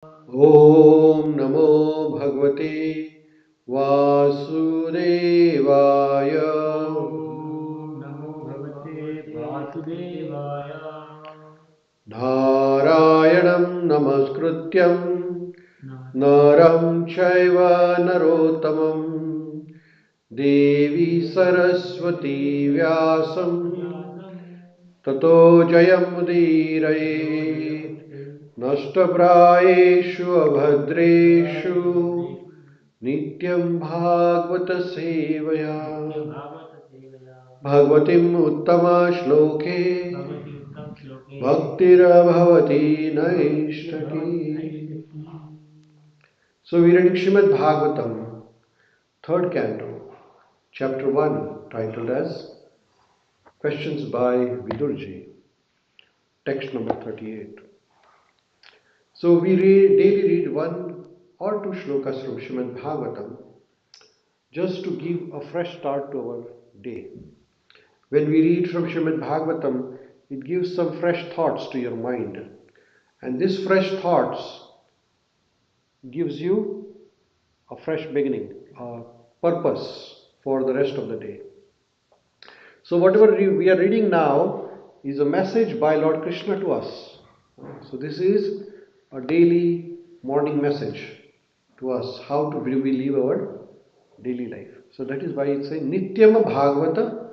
Om Namo Bhagavate Vasudevaya. Om Namo Bhagavate Vasudevaya. Narayanam Namaskrutyam Naram Chaiva Narottamam Devi Saraswati Vyasam Tato Jayamudiraye Nashtaprayeshu Abhadreshu Nityam Bhagavata Sevaya Bhagavatim Uttama Shloke Bhaktira Bhavati Naishtaki. So we read Srimad Bhgavatam, third canto, chapter 1, titled as Questions by Vidurji, text number 38. So we daily read one or two shlokas from Srimad Bhgavatam just to give a fresh start to our day. When we read from Srimad Bhgavatam, it gives some fresh thoughts to your mind. And this fresh thoughts gives you a fresh beginning, a purpose for the rest of the day. So whatever we are reading now is a message by Lord Krishna to us. So this is a daily morning message to us, how to we live our daily life. So that is why it says Nityam Bhagavata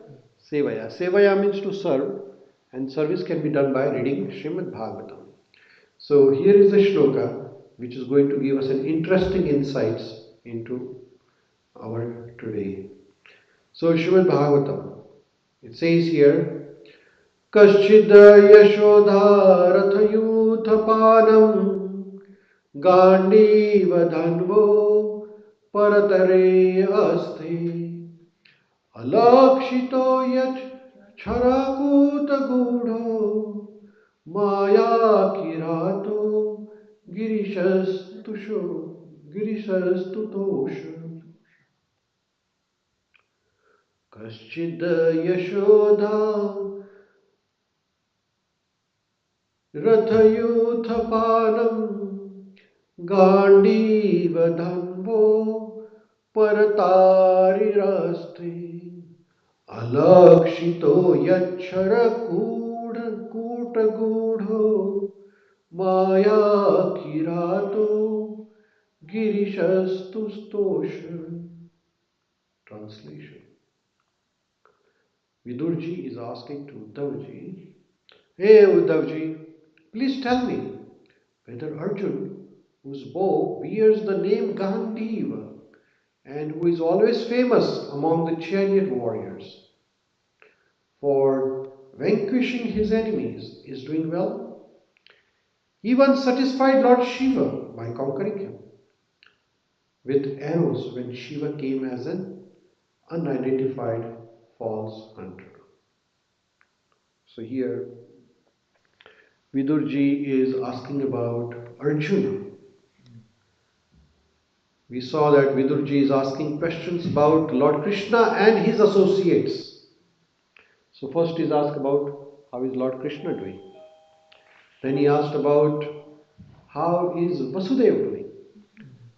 Sevaya. Sevaya means to serve, and service can be done by reading Srimad Bhagavatam. So here is the shloka which is going to give us an interesting insights into our today. So Srimad Bhagavatam, it says here, Kaschid Yashodha Rathayuthapanam Gandiva Dhanvo Paratare Aste Alakshito Yach Charakuta Gudho Maya Kirato Girishastutosha Kaschid Yashodha Rathayuthapanam Gandiva Dhanvo Paratariraste Alakshito Yachara Kuta Gudho Maya Kirato Girishastustosha. Translation. Vidurji is asking to Uddhavji, Hey Uddhavji, please tell me whether Arjun, whose bow bears the name Gandiva and who is always famous among the chariot warriors for vanquishing his enemies, is doing well. He once satisfied Lord Shiva by conquering him with arrows when Shiva came as an unidentified false hunter. So here Vidurji is asking about Arjuna. We saw that Vidurji is asking questions about Lord Krishna and his associates. So first he asked about how is Lord Krishna doing. Then he asked about how is Vasudeva doing.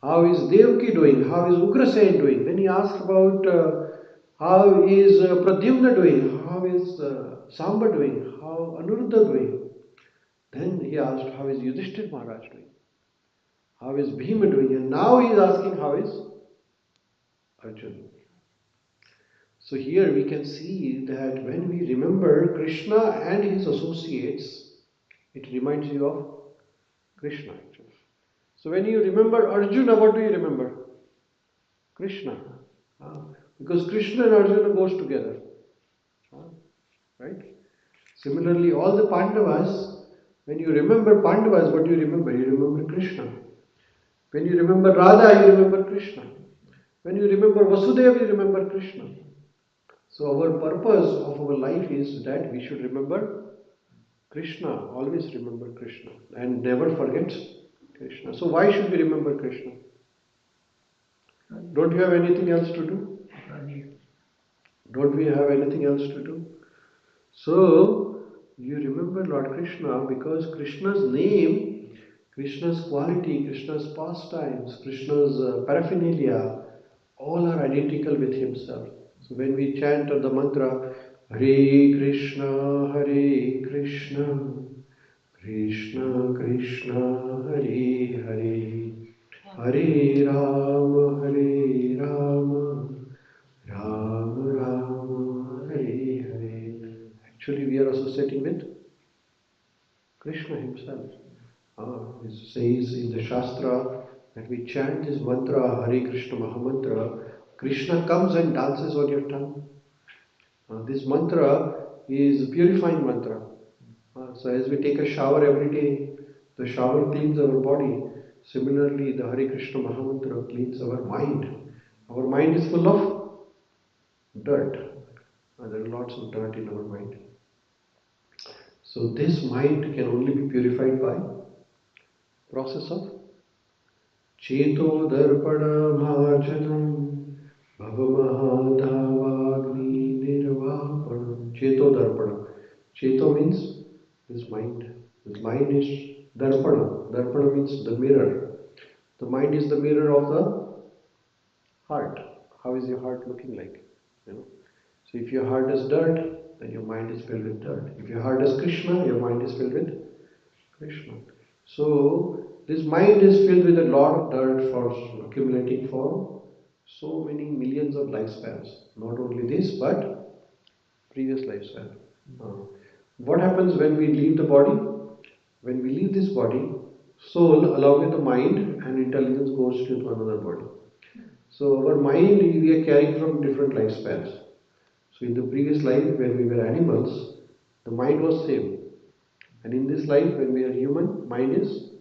How is Devaki doing? How is Ugrasen doing? Then he asked about how is Pradyumna doing? How is Samba doing? How Anuruddha doing? Then he asked how is Yudhishthir Maharaj doing? How is Bhima doing? And now he is asking how is Arjuna. So here we can see that when we remember Krishna and his associates, it reminds you of Krishna actually. So when you remember Arjuna, what do you remember? Krishna. Because Krishna and Arjuna goes together. Right? Similarly, all the Pandavas, when you remember Pandavas, what do you remember? You remember Krishna. When you remember Radha, you remember Krishna. When you remember Vasudeva, you remember Krishna. So our purpose of our life is that we should remember Krishna, always remember Krishna and never forget Krishna. So why should we remember Krishna? Don't you have anything else to do? Don't we have anything else to do? So you remember Lord Krishna because Krishna's name, Krishna's quality, Krishna's pastimes, Krishna's paraphernalia, all are identical with himself. So when we chant the mantra, Hare Krishna, Hare Krishna, Krishna Krishna, Hare Hare, Hare Rama, Hare Rama, Rama Rama, Hare Hare. Actually, we are associating with Krishna himself. It says in the Shastra that we chant this mantra, Hare Krishna Mahamantra, Krishna comes and dances on your tongue. This mantra is purifying mantra. So as we take a shower every day, the shower cleans our body. Similarly, the Hare Krishna Mahamantra cleans our mind. Our mind is full of dirt. There are lots of dirt in our mind. So this mind can only be purified by process of Cheto Darpada Bhajanam Bhavamahadavagni Nirvapanam. Cheto Darpada. Cheto means this mind. This mind is Darpada. Darpada means the mirror. The mind is the mirror of the heart. How is your heart looking like? You know. So if your heart is dirt, then your mind is filled with dirt. If your heart is Krishna, your mind is filled with Krishna. So this mind is filled with a lot of dirt for accumulating for so many millions of lifespans. Not only this, but previous lifespan. What happens when we leave the body? When we leave this body, soul along with the mind and intelligence goes to another body. So our mind we are carrying from different lifespans. So in the previous life when we were animals, the mind was same. And in this life when we are human, mind is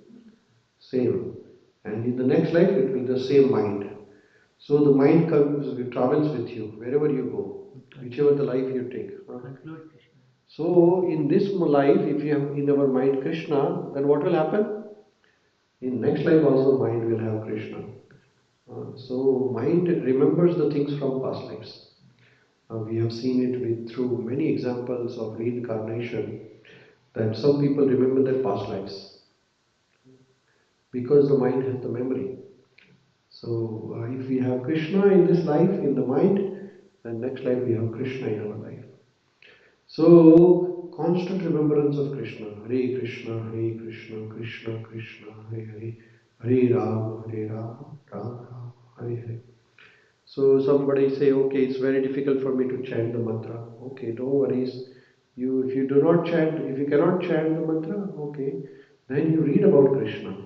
same. And in the next life it will be the same mind. So the mind travels with you wherever you go, whichever the life you take. So in this life, if you have in our mind Krishna, then what will happen? In next life also mind will have Krishna. So mind remembers the things from past lives. We have seen it through many examples of reincarnation that some people remember their past lives because the mind has the memory. So if we have Krishna in this life, in the mind, then next life we have Krishna in our life. So constant remembrance of Krishna. Hare Krishna, Hare Krishna, Krishna Krishna, Hare Hare, Hare Rama, Hare Rama, Rama Rama, Hare Hare. So somebody say, okay, it's very difficult for me to chant the mantra. Okay, no worries. If you do not chant, if you cannot chant the mantra, okay, then you read about Krishna.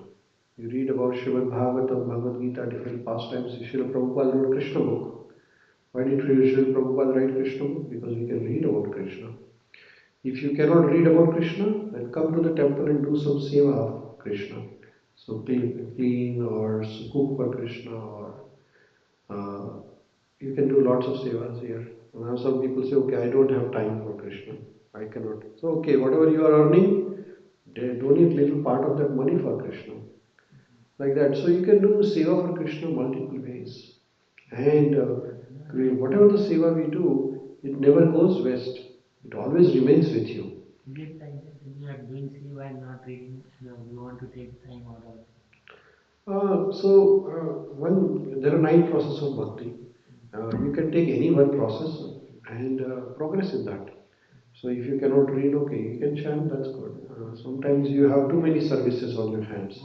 You read about Srimad Bhgavatam, Bhagavad Gita, different pastimes. Srila Prabhupada wrote Krishna book. Why did Srila Prabhupada write Krishna book? Because we can read about Krishna. If you cannot read about Krishna, then come to the temple and do some seva of Krishna. So clean or cook for Krishna or you can do lots of sevas here. Now some people say, okay, I don't have time for Krishna. I cannot. So okay, whatever you are earning, donate little part of that money for Krishna. Like that. So you can do seva for Krishna multiple ways. And whatever the seva we do, it never goes waste. It always remains with you. Is it like that when you are doing seva and not reading, you want to take time out of it? There are 9 processes of bhakti. You can take any one process and progress in that. So if you cannot read, okay, you can chant, that's good. Sometimes you have too many services on your hands.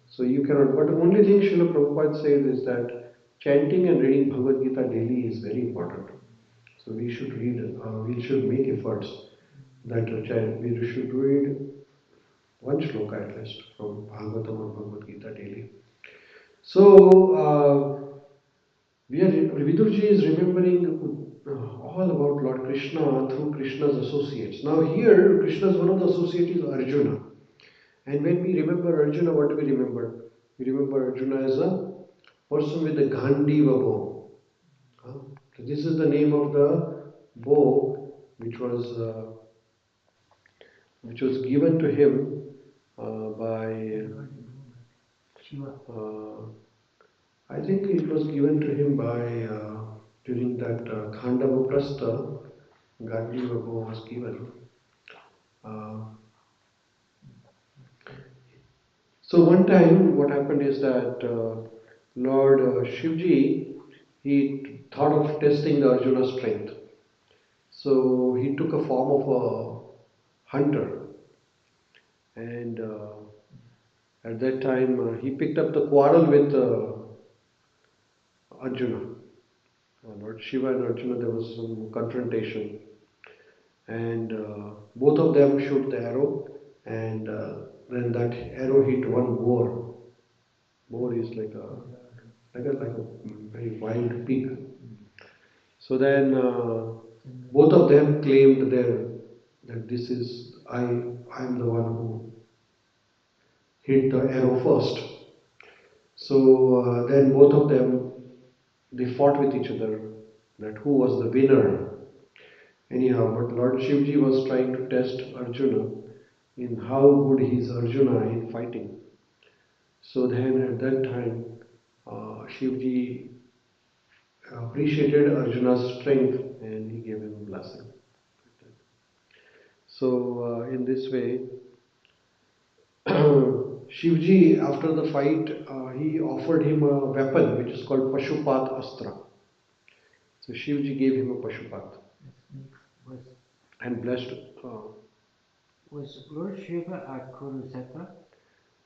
So you cannot. But the only thing Srila Prabhupada says is that chanting and reading Bhagavad Gita daily is very important. So we should read, we should make efforts that we should read one shloka at least from Bhagavatam or Bhagavad Gita daily. So Vidurji is remembering all about Lord Krishna through Krishna's associates. Now here Krishna's one of the associates is Arjuna. And when we remember Arjuna, what do we remember? We remember Arjuna as a person with a Gandiva bow. So this is the name of the bow which was given to him by I think it was given to him by during that Khandava Prastha, Gandiva bow was given. So So one time, what happened is that Lord Shivji, he thought of testing the Arjuna's strength. So he took a form of a hunter, and at that time he picked up the quarrel with Arjuna. Lord Shiva and Arjuna, there was some confrontation, and both of them shoot the arrow, and then that arrow hit one boar. Boar is like a very wild pig. So then both of them claimed that this is I am the one who hit the arrow first. So then both of them, they fought with each other that who was the winner. Anyhow, but Lord Shivji was trying to test Arjuna in how good he is Arjuna in fighting. So then at that time, Shivji appreciated Arjuna's strength and he gave him a blessing. So in this way, Shivji, after the fight, he offered him a weapon which is called Pashupat Astra. So Shivji gave him a Pashupat and blessed. Was Lord Shiva at Kurukshetra?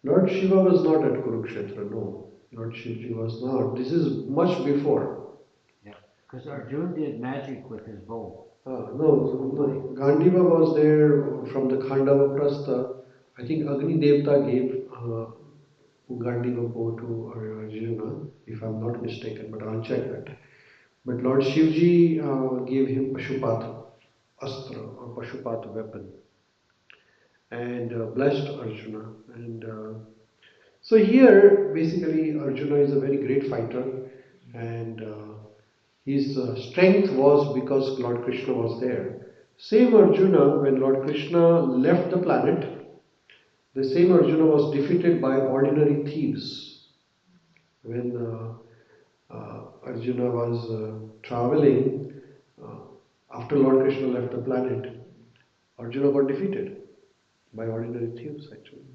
Lord Shiva was not at Kurukshetra, no. Lord Shivji was not. This is much before. Yeah, because Arjuna did magic with his bow. No. Gandiva was there from the Khandava Prastha. I think Agni Devta gave Gandiva bow to Arjuna, if I'm not mistaken, but I'll check that. But Lord Shivji gave him Pashupat Astra or Pashupat weapon and blessed Arjuna. And so here, basically, Arjuna is a very great fighter, and his strength was because Lord Krishna was there. Same Arjuna, when Lord Krishna left the planet, the same Arjuna was defeated by ordinary thieves. When Arjuna was traveling, after Lord Krishna left the planet, Arjuna got defeated by ordinary thieves actually.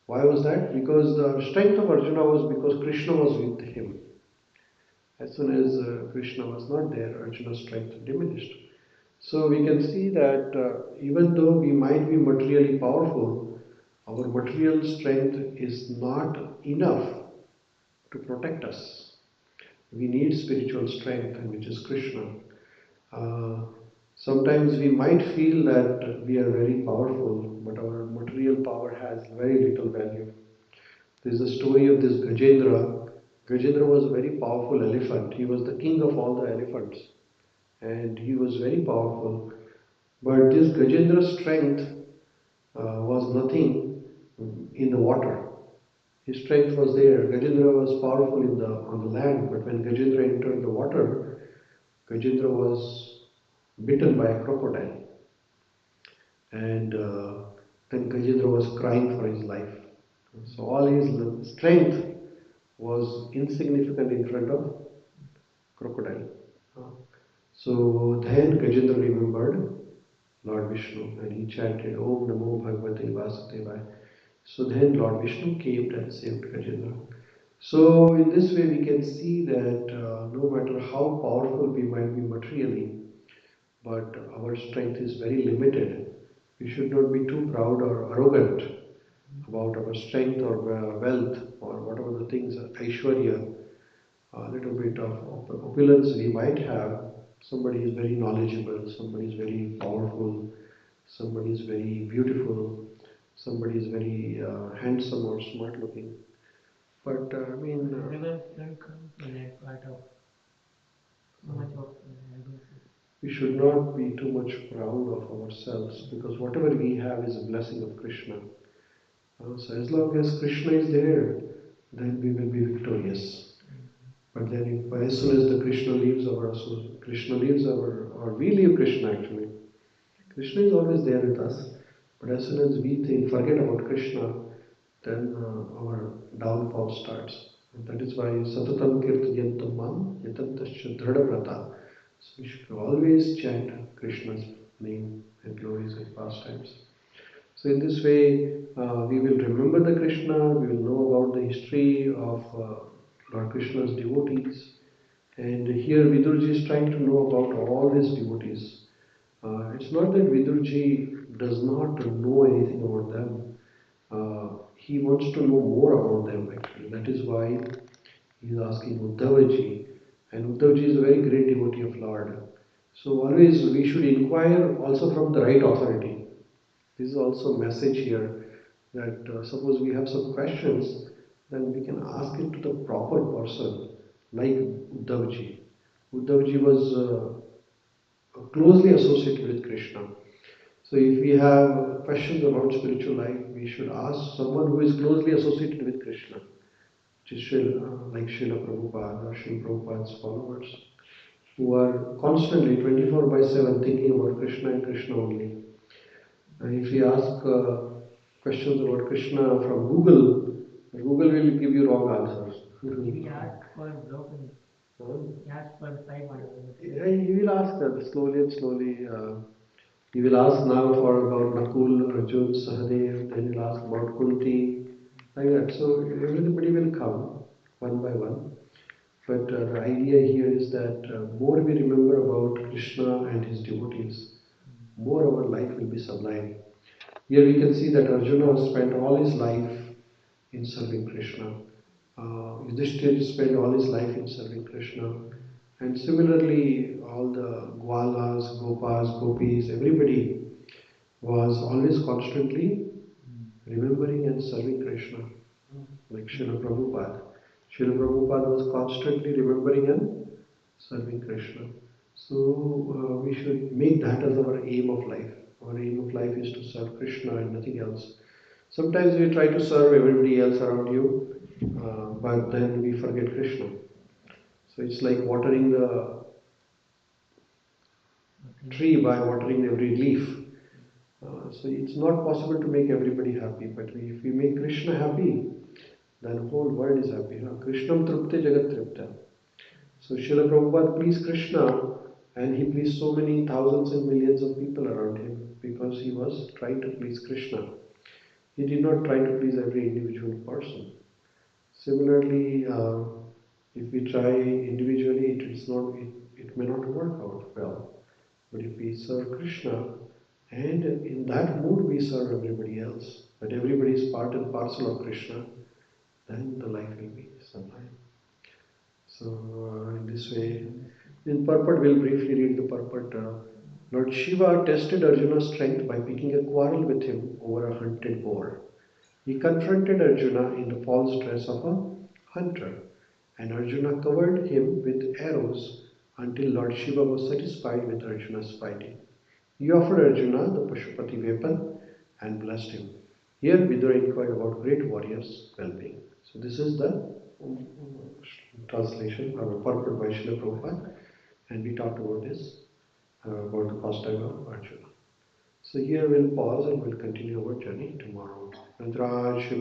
Why was that? Because the strength of Arjuna was because Krishna was with him. As soon as Krishna was not there, Arjuna's strength diminished. So we can see that even though we might be materially powerful, our material strength is not enough to protect us. We need spiritual strength, which is Krishna. Sometimes we might feel that we are very powerful, but our material power has very little value. There is a story of this Gajendra. Gajendra was a very powerful elephant. He was the king of all the elephants. And he was very powerful. But this Gajendra's strength was nothing in the water. His strength was there. Gajendra was powerful on the land, but when Gajendra entered the water, Gajendra was bitten by a crocodile. And then Gajendra was crying for his life. So all his strength was insignificant in front of crocodile. So then Gajendra remembered Lord Vishnu and he chanted Om Namo Bhagavate Vasudevaya. So then Lord Vishnu came and saved Gajendra. So in this way we can see that no matter how powerful we might be materially, but our strength is very limited. We should not be too proud or arrogant about our strength or wealth or whatever the things, Aishwarya, a little bit of opulence we might have. Somebody is very knowledgeable, somebody is very powerful, somebody is very beautiful, somebody is very handsome or smart looking. But Arrogance can come in a part of so much of arrogance. we should not be too much proud of ourselves because whatever we have is a blessing of Krishna. So as long as Krishna is there, then we will be victorious. But then as soon as the Krishna leaves or we leave Krishna actually. Krishna is always there with us. But as soon as we forget about Krishna, then our downfall starts. And that is why Satatam Kirtayantam Mam Yatantasya Dhradavrata. So we should always chant Krishna's name and glories and pastimes. So in this way, we will remember the Krishna, we will know about the history of Lord Krishna's devotees. And here Vidurji is trying to know about all his devotees. It's not that Vidurji does not know anything about them. He wants to know more about them actually. That is why he is asking Uddhavaji. And Uddhavaji is a very great devotee of Lord. So always we should inquire also from the right authority. This is also a message here that suppose we have some questions, then we can ask it to the proper person like Uddhavji. Uddhavji was closely associated with Krishna. So if we have questions about spiritual life, we should ask someone who is closely associated with Krishna, which is like Srila Prabhupada or Srila Prabhupada's followers, who are constantly 24 by 7 thinking about Krishna and Krishna only. And if you ask questions about Krishna from Google, Google will give you wrong answers. We ask for broken. We ask for 500. Yeah, he will ask slowly and slowly. He will ask now for about Nakul, Arjun, Sahadev, then he'll ask about Kunti, like that. So everybody will come one by one. But the idea here is that more we remember about Krishna and his devotees, more our life will be sublime. Here we can see that Arjuna spent all his life in serving Krishna. Yudhishthira spent all his life in serving Krishna. And similarly, all the Gwalas, Gopas, Gopis, everybody was always constantly remembering and serving Krishna. Like Srila Prabhupada. Srila Prabhupada was constantly remembering and serving Krishna. So we should make that as our aim of life. Our aim of life is to serve Krishna and nothing else. Sometimes we try to serve everybody else around you, but then we forget Krishna. So it's like watering the tree by watering every leaf. So it's not possible to make everybody happy, but if we make Krishna happy, then the whole world is happy. Krishnam trupte jagat tripta. So Srila Prabhupada pleased Krishna and he pleased so many thousands and millions of people around him because he was trying to please Krishna. He did not try to please every individual person. Similarly, if we try individually, it may not work out well. But if we serve Krishna, and in that mood we serve everybody else, but everybody is part and parcel of Krishna, then the life will be sublime. So, in this way, in purport, we'll briefly read the purport. Lord Shiva tested Arjuna's strength by picking a quarrel with him over a hunted boar. He confronted Arjuna in the false dress of a hunter, and Arjuna covered him with arrows until Lord Shiva was satisfied with Arjuna's fighting. He offered Arjuna the Pashupati weapon and blessed him. Here Vidur inquired about great warriors' well-being. So this is the translation or purport by Srila Prabhupada, and we talked about this, about the pastime of Arjuna. So here we'll pause and we'll continue our journey tomorrow.